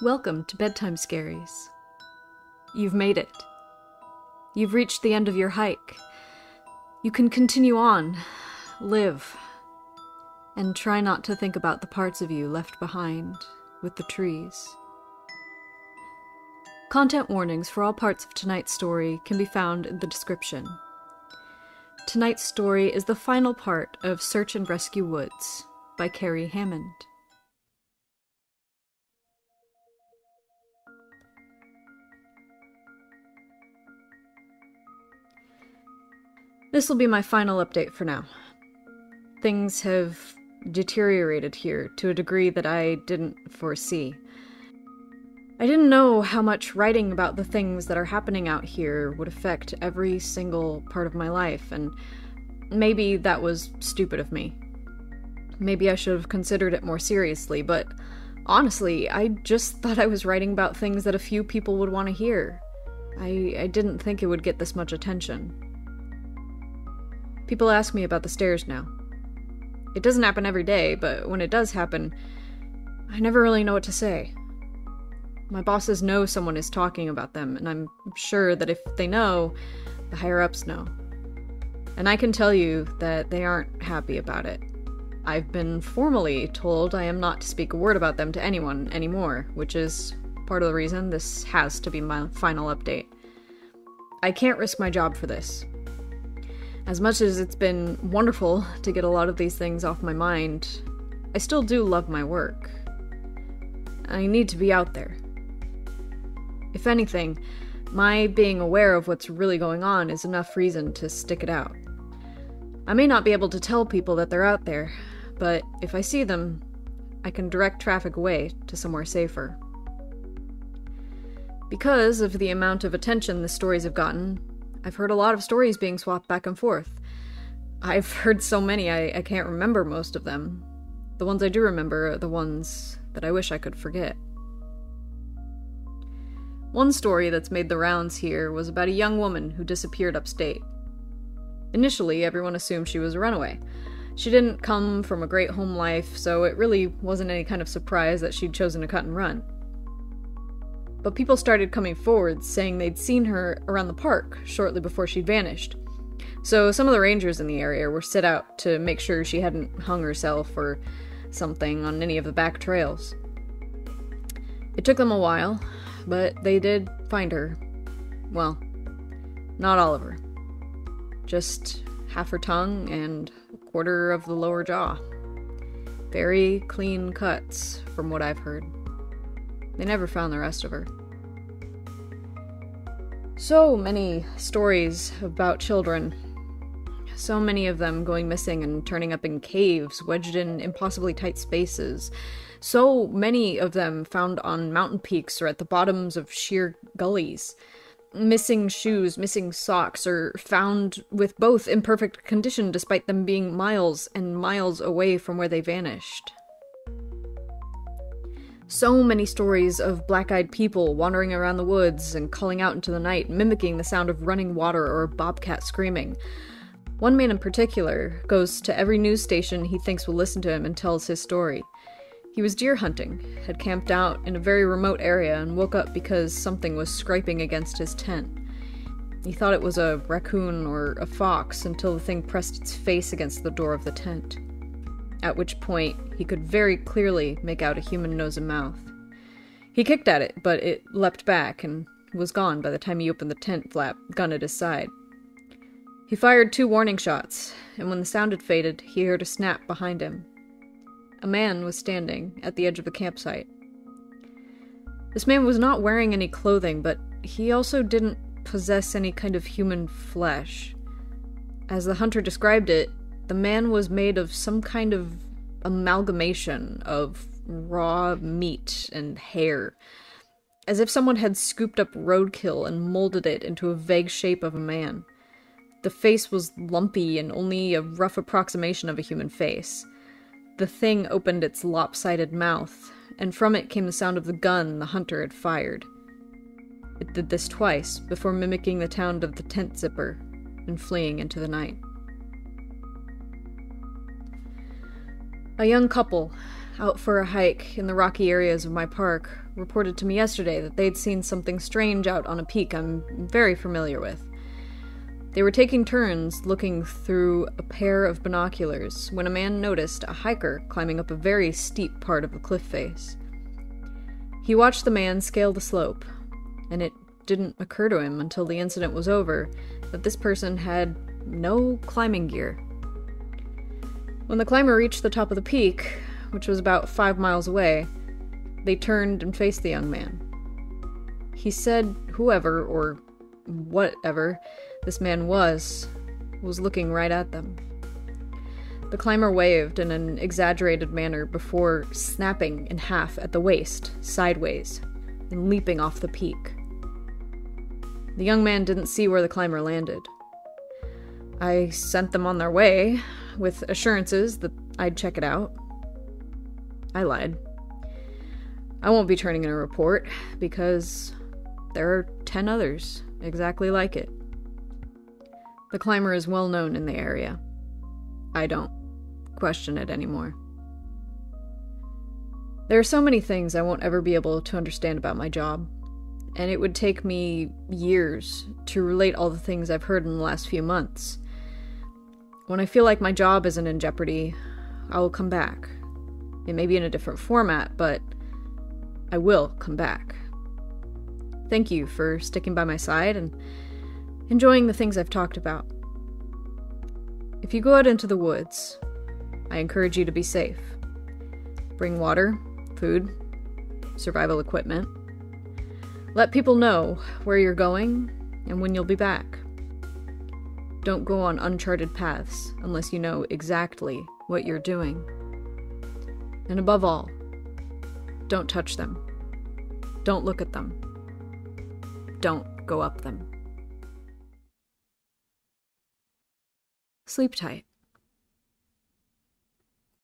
Welcome to Bedtime Scaries. You've made it. You've reached the end of your hike. You can continue on, live, and try not to think about the parts of you left behind with the trees. Content warnings for all parts of tonight's story can be found in the description. Tonight's story is the final part of Search and Rescue Woods by Kerry Hammond. This will be my final update for now. Things have deteriorated here to a degree that I didn't foresee. I didn't know how much writing about the things that are happening out here would affect every single part of my life, and maybe that was stupid of me. Maybe I should have considered it more seriously, but honestly, I just thought I was writing about things that a few people would want to hear. I didn't think it would get this much attention. People ask me about the stairs now. It doesn't happen every day, but when it does happen, I never really know what to say. My bosses know someone is talking about them, and I'm sure that if they know, the higher-ups know. And I can tell you that they aren't happy about it. I've been formally told I am not to speak a word about them to anyone anymore, which is part of the reason this has to be my final update. I can't risk my job for this. As much as it's been wonderful to get a lot of these things off my mind, I still do love my work. I need to be out there. If anything, my being aware of what's really going on is enough reason to stick it out. I may not be able to tell people that they're out there, but if I see them, I can direct traffic away to somewhere safer. Because of the amount of attention the stories have gotten, I've heard a lot of stories being swapped back and forth. I've heard so many I can't remember most of them. The ones I do remember are the ones that I wish I could forget. One story that's made the rounds here was about a young woman who disappeared upstate. Initially, everyone assumed she was a runaway. She didn't come from a great home life, so it really wasn't any kind of surprise that she'd chosen to cut and run. But people started coming forward, saying they'd seen her around the park shortly before she'd vanished. So some of the rangers in the area were set out to make sure she hadn't hung herself or something on any of the back trails. It took them a while, but they did find her. Well, not all of her. Just half her tongue and a quarter of the lower jaw. Very clean cuts, from what I've heard. They never found the rest of her. So many stories about children. So many of them going missing and turning up in caves, wedged in impossibly tight spaces. So many of them found on mountain peaks or at the bottoms of sheer gullies. Missing shoes, missing socks, or found with both in perfect condition despite them being miles and miles away from where they vanished. So many stories of black-eyed people wandering around the woods and calling out into the night, mimicking the sound of running water or a bobcat screaming. One man in particular goes to every news station he thinks will listen to him and tells his story. He was deer hunting, had camped out in a very remote area, and woke up because something was scraping against his tent. He thought it was a raccoon or a fox until the thing pressed its face against the door of the tent. At which point, he could very clearly make out a human nose and mouth. He kicked at it, but it leapt back and was gone by the time he opened the tent flap, gun at his side. He fired 2 warning shots, and when the sound had faded, he heard a snap behind him. A man was standing at the edge of the campsite. This man was not wearing any clothing, but he also didn't possess any kind of human flesh. As the hunter described it, the man was made of some kind of amalgamation of raw meat and hair, as if someone had scooped up roadkill and molded it into a vague shape of a man. The face was lumpy and only a rough approximation of a human face. The thing opened its lopsided mouth, and from it came the sound of the gun the hunter had fired. It did this twice, before mimicking the sound of the tent zipper and fleeing into the night. A young couple out for a hike in the rocky areas of my park reported to me yesterday that they'd seen something strange out on a peak I'm very familiar with. They were taking turns looking through a pair of binoculars when a man noticed a hiker climbing up a very steep part of the cliff face. He watched the man scale the slope, and it didn't occur to him until the incident was over that this person had no climbing gear. When the climber reached the top of the peak, which was about 5 miles away, they turned and faced the young man. He said whoever, or whatever, this man was looking right at them. The climber waved in an exaggerated manner before snapping in half at the waist, sideways, and leaping off the peak. The young man didn't see where the climber landed. I sent them on their way, with assurances that I'd check it out. I lied. I won't be turning in a report, because there are 10 others exactly like it. The climber is well known in the area. I don't question it anymore. There are so many things I won't ever be able to understand about my job, and it would take me years to relate all the things I've heard in the last few months. When I feel like my job isn't in jeopardy, I will come back. It may be in a different format, but I will come back. Thank you for sticking by my side and enjoying the things I've talked about. If you go out into the woods, I encourage you to be safe. Bring water, food, survival equipment. Let people know where you're going and when you'll be back. Don't go on uncharted paths unless you know exactly what you're doing. And above all, don't touch them. Don't look at them. Don't go up them. Sleep tight.